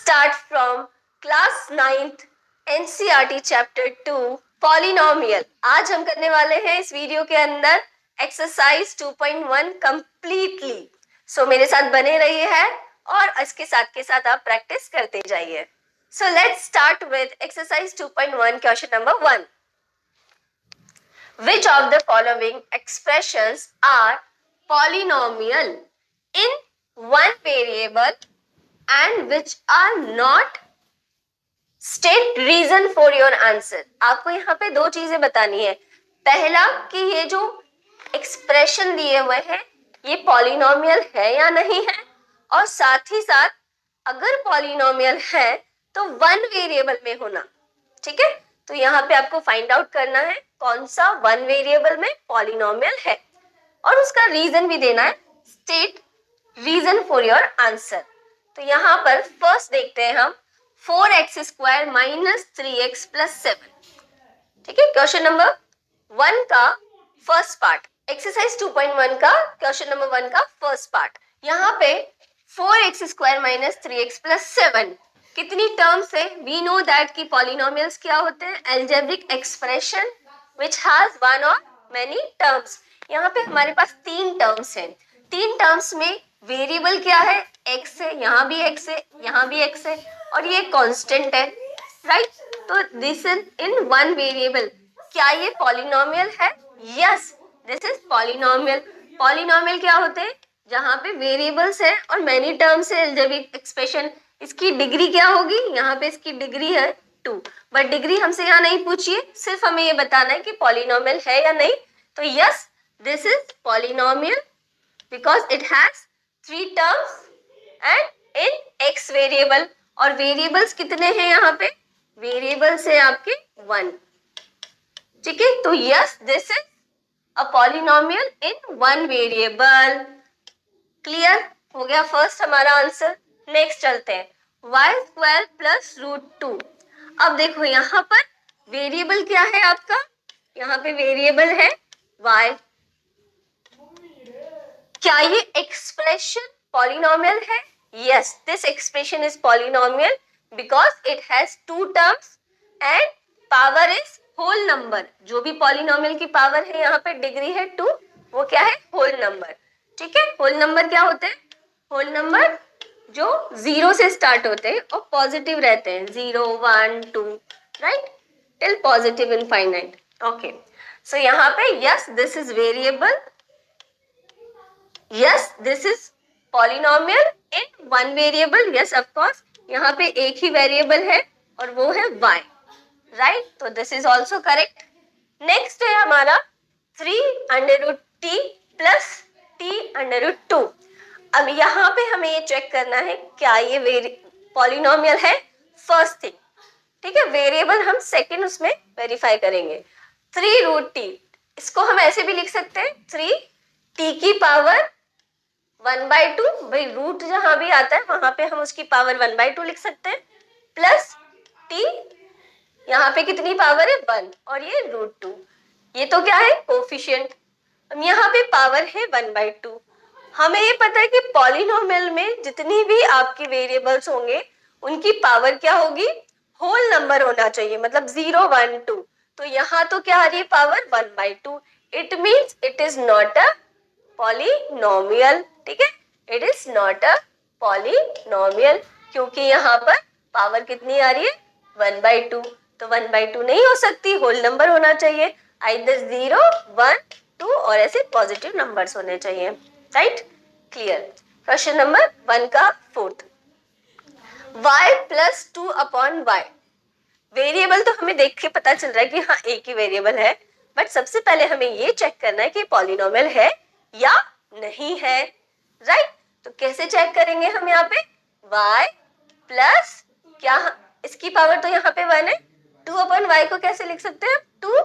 start from class 9th NCERT chapter 2 polynomial. आज हम करने वाले हैं इस वीडियो के अंदर एक्सरसाइज 2.1 कंप्लीटली। सो मेरे साथ बने रहिए हैं और इसके साथ आप प्रैक्टिस करते जाइए। So let's start with exercise 2.1 question number 1। Which of the following expressions are polynomial in one variable and which are not? State reason for your answer। आपको यहाँ पे दो चीजें बतानी है। पहला कि ये जो एक्सप्रेशन दिए हुए हैं ये पॉलिनोमियल है या नहीं है, और साथ ही साथ अगर पॉलिनोमियल है तो वन वेरिएबल में होना। ठीक है, तो यहाँ पे आपको फाइंड आउट करना है कौन सा वन वेरिएबल में पॉलिनोमियल है और उसका रीजन भी देना है। State reason for your answer. तो यहाँ पर फर्स्ट देखते हैं हम 4x square minus 3x plus 7। ठीक है, क्वेश्चन नंबर 1 का फर्स्ट पार्ट, एक्सरसाइज 2.1 का क्वेश्चन नंबर 1 का फर्स्ट पार्ट। यहाँ पे 4x square minus 3x plus 7 कितनी टर्म्स है? वी नो दैट कि पॉलिनोमियल्स क्या होते हैं? Algebraic expression which has one और मेनी टर्म्स। यहाँ पे हमारे पास तीन टर्म्स हैं। तीन टर्म्स में वेरिएबल क्या है? x है, यहाँ भी x है, यहाँ भी x है और ये कांस्टेंट है, राइट? तो this is in one variable. क्या ये पॉलिनोमियल है? Yes, this is polynomial. Polynomial क्या होते हैं? जहाँ पे वेरिएबल्स है और मेनी टर्म्स है, एल्जेब्रिक एक्सप्रेशन। इसकी डिग्री क्या होगी? यहाँ पे इसकी डिग्री है 2, बट डिग्री हमसे यहाँ नहीं पूछिए, सिर्फ हमें ये बताना है कि पॉलिनोमियल है या नहीं। तो yes, this is polynomial because it has 3 terms and in x variable. और वेरिएबल्स कितने हैं यहाँ पे? वेरिएबल्स है आपके 1। ठीक है, तो yes, this is a polynomial in one variable. Clear हो गया फर्स्ट हमारा आंसर। नेक्स्ट चलते हैं, y स्क्वायर प्लस रूट 2। अब देखो यहाँ पर वेरिएबल क्या है आपका? यहाँ पे वेरिएबल है y। क्या ये एक्सप्रेशन पॉलिनोमियल है? Yes, this expression is polynomial because it has 2 terms and power is whole number. जो भी पॉलिनोमियल की पावर है यहाँ पे डिग्री है 2, वो क्या है? Whole number. ठीक है, होल नंबर क्या होते हैं? होल नंबर जो 0 से स्टार्ट होते हैं और पॉजिटिव रहते हैं, 0 1 2, right, till positive infinite. Okay, so यहाँ पे yes, this is variable. Yes, this is polynomial in one variable. Yes, of course यहाँ पे एक ही वेरिएबल है और वो है y, राइट? तो this is also correct. Next है हमारा 3 under root t plus t under root 2। अब यहाँ पे हमें ये चेक करना है क्या ये पॉलिनोमियल है, फर्स्ट थिंग। ठीक है, वेरिएबल हम सेकंड उसमें वेरीफाई करेंगे। 3 रूट t, इसको हम ऐसे भी लिख सकते हैं 3t की पावर 1/2। भाई रूट जहां भी आता है वहां पे हम उसकी पावर 1/2 लिख सकते हैं, प्लस t यहाँ पे कितनी पावर है? 1 और ये रूट 2। ये तो क्या है? कोफिशिएंट। अब यहाँ पे पावर है 1/2। हमें ये पता है कि पॉलिनोमियल में जितनी भी आपकी वेरिएबल्स होंगे उनकी पावर क्या होगी? होल नंबर होना चाहिए, मतलब 0 1 2। तो यहाँ तो क्या आ रही है? Power 1/2। It means it is not a polynomial. ठीक है, it is not a polynomial क्योंकि यहाँ पर पावर कितनी आ रही है? 1/2। तो 1/2 नहीं हो सकती, होल नंबर होना चाहिए, आइदर 0 1 2 और ऐसे पॉजिटिव नंबर्स होने चाहिए, राइट? क्लियर। क्वेश्चन नंबर 1 का fourth, y plus 2 upon y। Variable तो हमें देख के पता चल रहा है कि हाँ एक ही वेरिएबल है, बट सबसे पहले हमें ये चेक करना है कि पॉलिनोमियल है या नहीं है, राइट? तो कैसे चेक करेंगे हम? यहाँ पे y प्लस क्या, इसकी पावर तो यहाँ पे 1 है, 2 अपॉन y को कैसे लिख सकते हैं? 2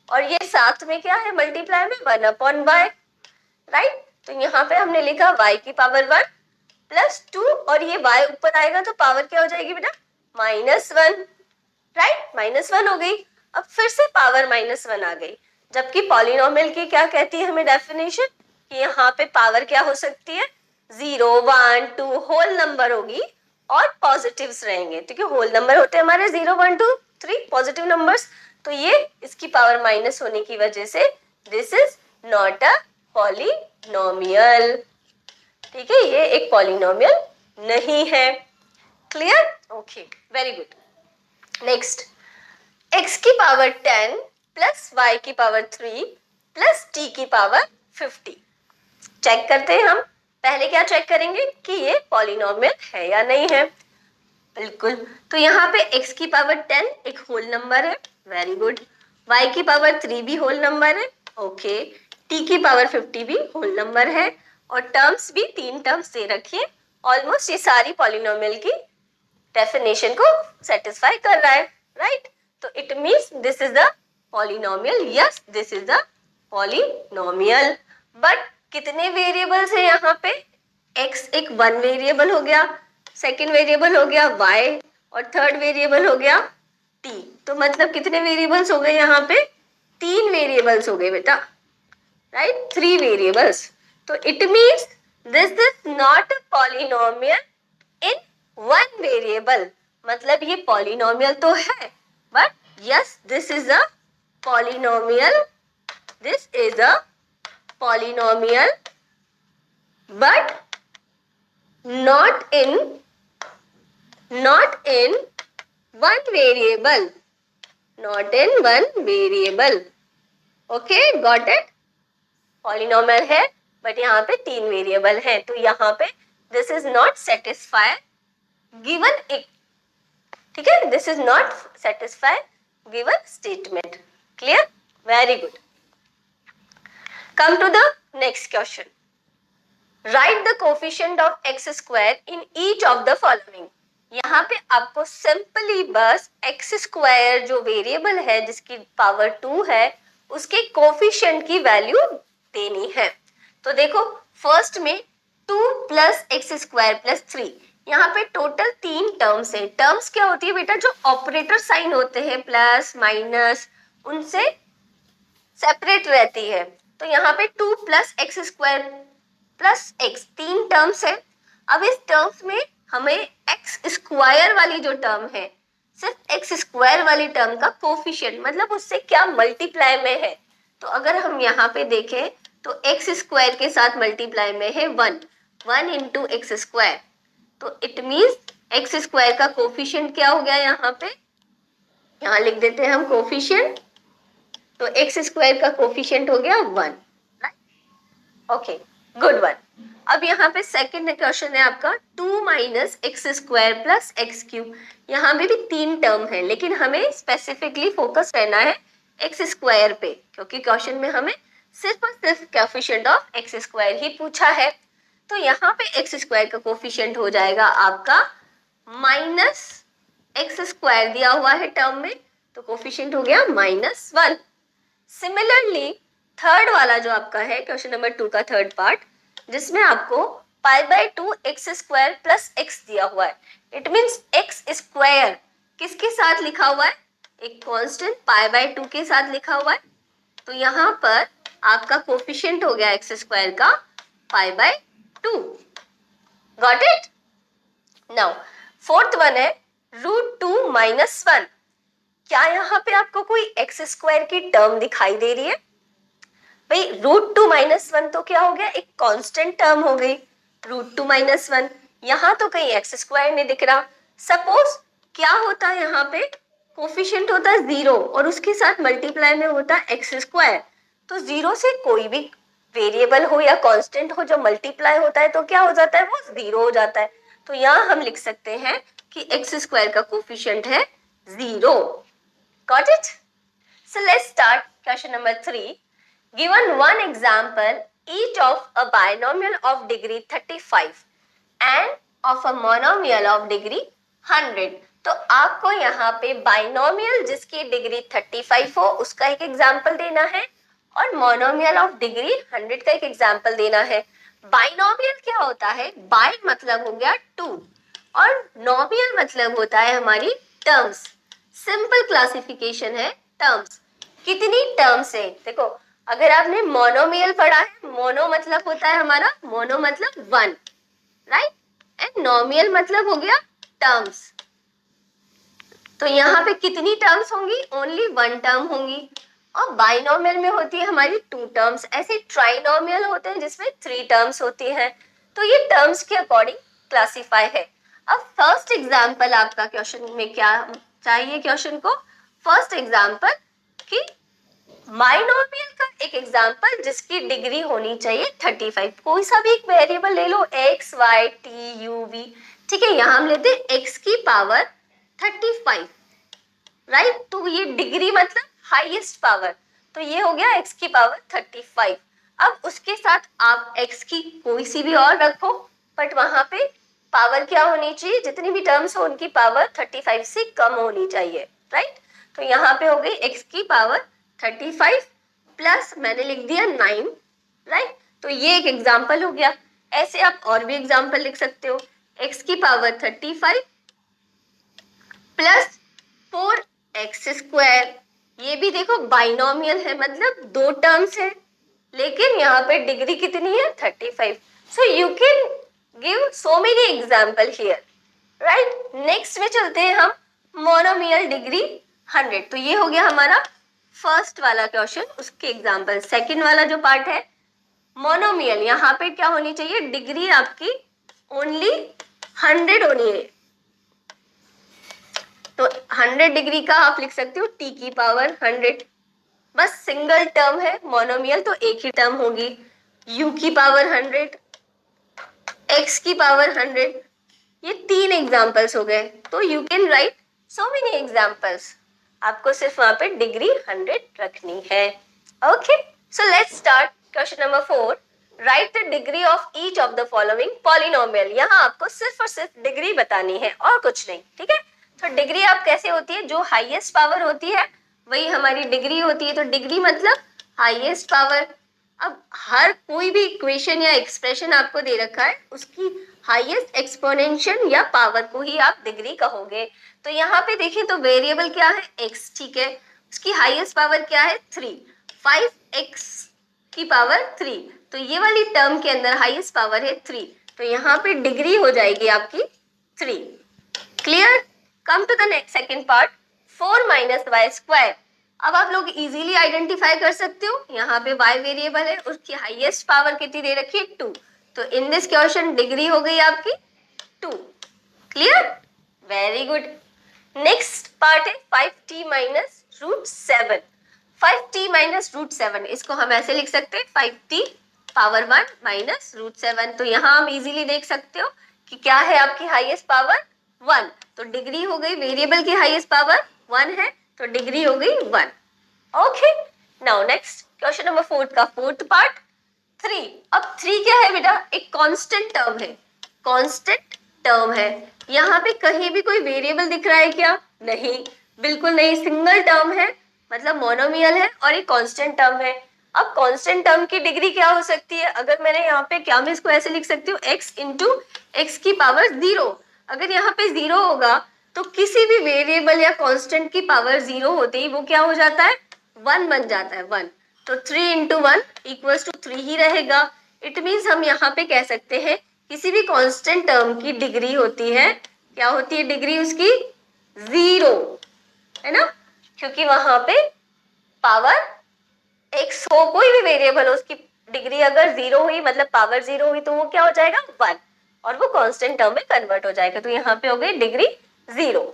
और ये साथ में क्या है? मल्टीप्लाई में 1 अपॉन y, राइट? तो यहाँ पे हमने लिखा y की पावर 1 प्लस 2 और ये y ऊपर आएगा तो पावर क्या हो जाएगी बेटा? -1, राइट? -1 हो गई। अब फिर से पावर -1 आ गई, जबकि पॉलिनोमियल की क्या कहती है हमें डेफिनेशन कि यहाँ पे पावर क्या हो सकती है? 0 1 2 होल नंबर होगी और पॉजिटिव्स रहेंगे, क्योंकि होल नंबर होते हैं हमारे 0 1 2 3 पॉजिटिव नंबर्स, तो ये इसकी पावर माइनस होने की वजह से this is not a polynomial. ठीक है, ये एक पॉलिनोमियल नहीं है। Clear? Okay, very good. Next, x की पावर 10 प्लस y की पावर 3 प्लस t की पावर 50। चेक करते हैं हम। पहले क्या चेक करेंगे कि ये पॉलिनोमियल है या नहीं है। बिल्कुल, तो यहाँ पे x की पावर 10 एक होल नंबर है, वेरी गुड। y की पावर 3 भी होल नंबर है, ओके। t की पावर 50 भी होल नंबर है, और टर्म्स भी 3 टर्म्स दे रखी है। ऑलमोस्ट ये सारी पॉलिनोमियल की डेफिनेशन को सेटिस्फाई कर रहा है, राइट? तो it means this is the polynomial, yes this is the polynomial. But कितने वेरिएबल्स है यहाँ पे? x एक वन वेरिएबल हो गया, सेकेंड वेरिएबल हो गया y, और थर्ड वेरिएबल हो गया t। तो मतलब कितने वेरिएबल्स हो गए यहाँ पे? 3 वेरिएबल्स हो गए बेटा, राइट? 3 वेरिएबल्स। तो it means this is not a polynomial in one variable. मतलब ये पॉलिनोमियल तो है, but yes this is a polynomial, this is a polynomial but not in one variable, not in one variable. Okay, got it? polynomial है but यहाँ पे 3 variable है, तो यहाँ पे this is not satisfy given एक, ठीक है, this is not satisfy given statement. Clear? Very good. Come to the next question. Write the coefficient of x square in each of the following. यहाँ पे आपको सिंपली बस x square जो variable है जिसकी पावर 2 है उसके कोफिशिएंट की वैल्यू देनी है। तो देखो फर्स्ट में 2 प्लस एक्स स्क्वायर प्लस 3, यहाँ पे टोटल 3 टर्म्स है। टर्म्स क्या होती है बेटा? जो ऑपरेटर साइन होते हैं प्लस माइनस उनसे सेपरेट रहती है। तो यहाँ पे 2 plus x square plus x 3 terms है। अब इस टर्म्स में हमें एक्स स्क्वायर वाली जो टर्म है, सिर्फ एक्स स्क्वायर वाली टर्म का कोफिशिएंट मतलब उससे क्या मल्टीप्लाई में है। तो अगर हम यहाँ पे देखें तो एक्स स्क्वायर के साथ मल्टीप्लाई में है 1 इंटू एक्स स्क्वायर, तो इट मीन्स एक्स स्क्वायर का कोफिशिएंट क्या हो गया यहाँ पे? यहाँ लिख देते हैं हम कोफिशिएंट, तो एक्स स्क्वायर का कोफिशिएंट हो गया 1, राइट? Okay, good one. अब यहाँ पे सेकंड क्वेश्चन है आपका 2 minus x square plus x cube. यहाँ पे भी 3 टर्म है लेकिन हमें स्पेसिफिकली फोकस रहना है एक्स स्क्वायर पे, क्योंकि क्वेश्चन में हमें सिर्फ और सिर्फ कोफिशिएंट ऑफ एक्स स्क्वायर ही पूछा है। तो यहाँ पे एक्स स्क्वायर का कोफिशिएंट हो जाएगा आपका माइनस एक्स स्क्वायर दिया हुआ है टर्म में, तो कोफिशिएंट हो गया -1। सिमिलरली थर्ड वाला जो आपका है क्वेश्चन नंबर 2 का थर्ड पार्ट, जिसमें आपको pi by 2 x square plus x दिया हुआ है। इट मीन्स एक्स स्क्वायर किसके साथ लिखा हुआ है? एक कांस्टेंट पाई बाय 2 के साथ लिखा हुआ है। तो यहाँ पर आपका कोफिशिएंट हो गया एक्स स्क्वायर का pi by 2। Got it? Now fourth one है √2 माइनस 1। क्या यहाँ पे आपको कोई एक्स स्क्वायर की टर्म दिखाई दे रही है? भाई √2 माइनस 1 तो क्या हो गया? एक कांस्टेंट टर्म हो गई √2 माइनस 1। यहाँ तो कहीं एक्स स्क्वायर नहीं दिख रहा। सपोज क्या होता है यहाँ पे? कोफिशिएंट होता है 0 और उसके साथ मल्टीप्लाई में होता है एक्स स्क्वायर। तो 0 से कोई भी वेरिएबल हो या कांस्टेंट हो जो मल्टीप्लाई होता है तो क्या हो जाता है? वो 0 हो जाता है। तो यहाँ हम लिख सकते हैं कि एक्स स्क्वायर का कोफिशिएंट है 0। Got it? So let's start question number 3. Given one example, each of a binomial of degree 35 and of a monomial of degree 100. तो आपको यहाँ पे बाइनोमियल जिसकी डिग्री 35 हो उसका एक एग्जाम्पल देना है और मोनोमियल ऑफ डिग्री 100 का एक एग्जाम्पल देना है। बाइनोमियल क्या होता है? बाय मतलब हो गया 2 और नोमियल मतलब होता है हमारी टर्म्स। सिंपल क्लासिफिकेशन है टर्म्स। कितनी टर्म्स है? देखो अगर आपने मोनोमियल पढ़ा है, मोनो मतलब होता है हमारा, मोनो मतलब 1, राइट? एंड नोमियल मतलब हो गया टर्म्स। तो यहाँ पे कितनी टर्म्स होंगी? ओनली वन टर्म होंगी। और बाइनोमियल में होती है हमारी टू टर्म्स। ऐसे ट्राइनोमियल होते हैं जिसमें थ्री टर्म्स होती हैं। तो ये टर्म्स के अकॉर्डिंग क्लासिफाई है। अब फर्स्ट एग्जाम्पल आपका क्वेश्चन में क्या चाहिए? क्वेश्चन को फर्स्ट एग्जाम्पल कि बाइनोमियल का एक एग्जाम्पल जिसकी डिग्री होनी चाहिए 35। कोई सा भी एक वेरिएबल ले लो, X Y T U V, ठीक है। यहाँ हम लेते हैं एक्स की पावर 35, राइट। तो ये डिग्री मतलब हाईएस्ट पावर, तो ये हो गया x की पावर 35। अब उसके साथ आप x की कोई सी भी और रखो, बट वहां पे पावर क्या होनी चाहिए? जितनी भी टर्म्स हो उनकी पावर 35 से कम होनी चाहिए, राइट। तो यहाँ पे हो गई x की पावर 35 प्लस मैंने लिख दिया 9, राइट। तो ये एक एग्जाम्पल हो गया। ऐसे आप और भी एग्जाम्पल लिख सकते हो, x की पावर 35 प्लस 4x²। ये भी देखो बाइनोमियल है, मतलब दो टर्म्स है, लेकिन यहाँ पे डिग्री कितनी है? 35। So you can give so many example here, right. Next में चलते हैं हम, मोनोमियल डिग्री 100। तो ये हो गया हमारा फर्स्ट वाला क्वेश्चन, उसके एग्जाम्पल। सेकेंड वाला जो पार्ट है मोनोमियल, यहाँ पे क्या होनी चाहिए? डिग्री आपकी ओनली 100 होनी है। तो 100 डिग्री का आप लिख सकते हो t की पावर 100। बस सिंगल टर्म है मोनोमियल, तो एक ही टर्म होगी। u की पावर 100, x की पावर 100। ये तीन एग्जाम्पल्स हो गए। तो you can right so many examples. आपको सिर्फ वहां पे डिग्री 100 रखनी है। Okay, so let's start question number 4। Right the degree of each of the following polynomial. यहाँ आपको सिर्फ और सिर्फ डिग्री बतानी है और कुछ नहीं, ठीक है। तो डिग्री आप कैसे होती है? जो हाईएस्ट पावर होती है वही हमारी डिग्री होती है। तो डिग्री मतलब हाईएस्ट पावर। अब हर कोई भी इक्वेशन या एक्सप्रेशन आपको दे रखा है, उसकी हाईएस्ट एक्सपोनेंशियल या पावर को ही आप डिग्री कहोगे। तो यहाँ पे देखें तो वेरिएबल क्या है? x, ठीक है। उसकी हाईएस्ट पावर क्या है? 3। 5x की पावर 3। तो ये वाली टर्म के अंदर हाईएस्ट पावर है 3। तो यहाँ पे डिग्री हो जाएगी आपकी 3। Clear? Come to the next second part, 4 minus Y square. अब आप लोग इजीली आइडेंटिफाई कर सकते हो, यहाँ पे y वेरिएबल है, उसकी हाईएस्ट पावर कितनी दे रखी है? 2। तो इन दिस क्वेश्चन डिग्री हो गई आपकी 2। Clear? Very good. Next part है 5t minus root 7। 5t minus root 7, इसको हम ऐसे लिख सकते हैं 5t पावर 1 माइनस रूट 7। तो यहाँ हम इजीली देख सकते हो कि क्या है आपकी हाईएस्ट पावर? 1। तो डिग्री हो गई, वेरिएबल की हाईएस्ट पावर 1 है, तो डिग्री हो गई 1। Okay, now next question number 4 का फोर्थ पार्ट 3। अब 3 क्या है बेटा? एक कांस्टेंट टर्म है। कांस्टेंट टर्म है, यहाँ पे कहीं भी कोई वेरिएबल दिख रहा है क्या? नहीं, बिल्कुल नहीं। सिंगल टर्म है, मतलब मोनोमियल है और एक कांस्टेंट टर्म है। अब कांस्टेंट टर्म की डिग्री क्या हो सकती है? अगर मैंने यहाँ पे, क्या मैं इसको ऐसे लिख सकती हूँ? x इंटू एक्स की पावर 0। अगर यहाँ पे 0 होगा तो किसी भी वेरिएबल या कांस्टेंट की पावर 0 होते ही वो क्या हो जाता है? 1 बन जाता है, 1। तो 3 इंटू 1 इक्वल्स टू 3 ही रहेगा। इट मीन्स हम यहाँ पे कह सकते हैं किसी भी कांस्टेंट टर्म की डिग्री होती है, क्या होती है डिग्री उसकी? 0, है ना, क्योंकि वहां पे पावर x हो, कोई भी वेरिएबल हो, उसकी डिग्री अगर 0 हुई मतलब पावर 0 हुई तो वो क्या हो जाएगा? 1, और वो कांस्टेंट टर्म में कन्वर्ट हो जाएगा। तो यहाँ पे हो गई degree 0।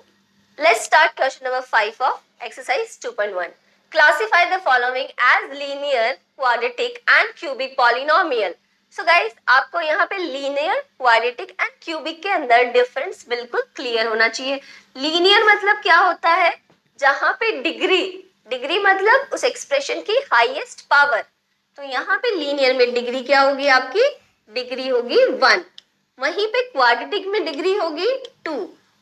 Let's start question number 5 of exercise 2.1। Classify the following as linear, quadratic and cubic polynomial. So guys, आपको यहाँ पे लीनियर, क्वाड्रेटिक एंड क्यूबिक के अंदर डिफरेंस बिल्कुल क्लियर होना चाहिए। लीनियर मतलब क्या होता है? जहां पे डिग्री मतलब उस एक्सप्रेशन की हाईएस्ट पावर। तो यहाँ पे लीनियर में डिग्री क्या होगी आपकी? डिग्री होगी 1। वहीं पे क्वाड्रेटिक में डिग्री होगी 2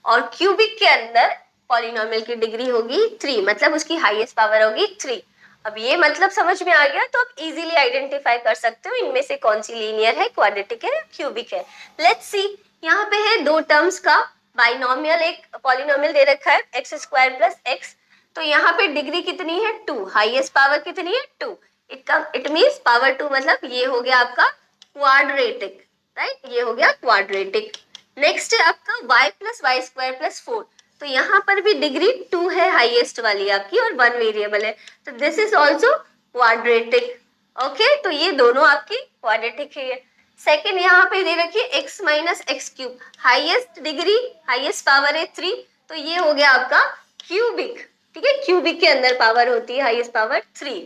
और क्यूबिक के अंदर पॉलिनोमियल की डिग्री होगी 3, मतलब उसकी हाईएस्ट पावर होगी 3। अब ये मतलब समझ में आ गया, तो आप इजीली आइडेंटिफाई कर सकते हो इनमें से कौन सी लीनियर है, क्वाड्रेटिक है, क्यूबिक है। लेट्स सी, यहाँ पे है दो टर्म्स का बाइनोमियल, एक पॉलिनोमियल दे रखा है x² प्लस x। तो यहाँ पे डिग्री कितनी है? 2। हाईएस्ट पावर कितनी है? 2। इट मीन्स पावर 2, मतलब ये हो गया आपका क्वाड्रेटिक, राइट। ये हो गया क्वाड्रेटिक। नेक्स्ट है आपका y plus Y square plus 4। तो यहाँ पर भी डिग्री 2 है हाईएस्ट वाली आपकी और 1 वेरिएबल है, तो this is also quadratic. Okay, तो ये दोनों आपकी क्वाड्रेटिक है। सेकेंड यहाँ पे दे रखिए x minus x cube, highest degree highest power है 3, तो ये हो गया आपका क्यूबिक। ठीक है, क्यूबिक के अंदर पावर होती है हाईएस्ट पावर 3।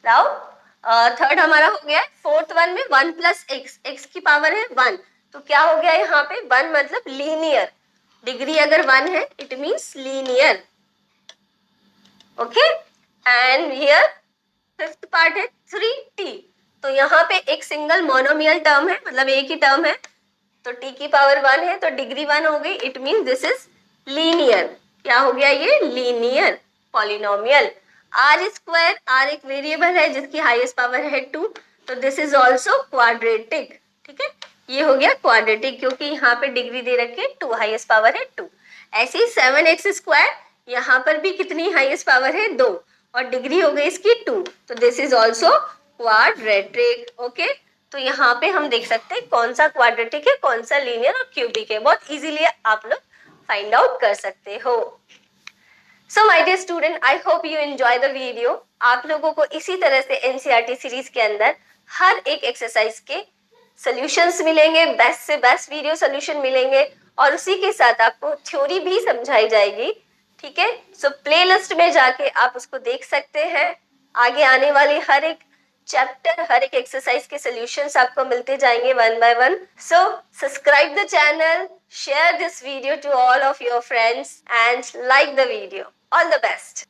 नाउ थर्ड हमारा हो गया। फोर्थ वन में 1 प्लस एक्स, एक्स की पावर है 1, तो क्या हो गया यहाँ पे 1 मतलब लीनियर, डिग्री अगर 1 है it means linear. Okay, and here fifth part है 3t, तो यहाँ पे एक सिंगल मोनोमियल टर्म है, मतलब एक ही टर्म है, तो t की पावर 1 है तो डिग्री 1 हो गई, it means this is linear. क्या हो गया ये? Linear polynomial. R square, R एक वेरिएबल है जिसकी हाईएस्ट पावर है 2, तो दिस इज ऑल्सो क्वाड्रेटिक। ठीक है, ये हो गया क्वाड्रेटिक क्योंकि यहाँ पे डिग्री दे रखी है 2, हाईएस्ट पावर है 2। ऐसे ही 7x स्क्वायर, यहाँ पर भी कितनी हाईएस्ट पावर है 2 और डिग्री हो गई इसकी 2, तो this is also quadratic. Okay, तो यहाँ पे हम देख सकते हैं कौन सा क्वाड्रेटिक है, कौन सा लीनियर और क्यूबिक है, बहुत इजीली आप लोग फाइंड आउट कर सकते हो। So my dear student, I hope you enjoy the video. आप लोगों को इसी तरह से एनसीईआरटी सीरीज के अंदर हर एक एक्सरसाइज के सॉल्यूशंस मिलेंगे, बेस्ट से बेस्ट वीडियो सॉल्यूशन मिलेंगे और उसी के साथ आपको थ्योरी भी समझाई जाएगी। ठीक है, सो प्लेलिस्ट में जाके आप उसको देख सकते हैं। आगे आने वाली हर एक चैप्टर, हर एक एक्सरसाइज के सॉल्यूशंस आपको मिलते जाएंगे one by one. So subscribe the channel, share this video to all of your friends and like the video. All the best.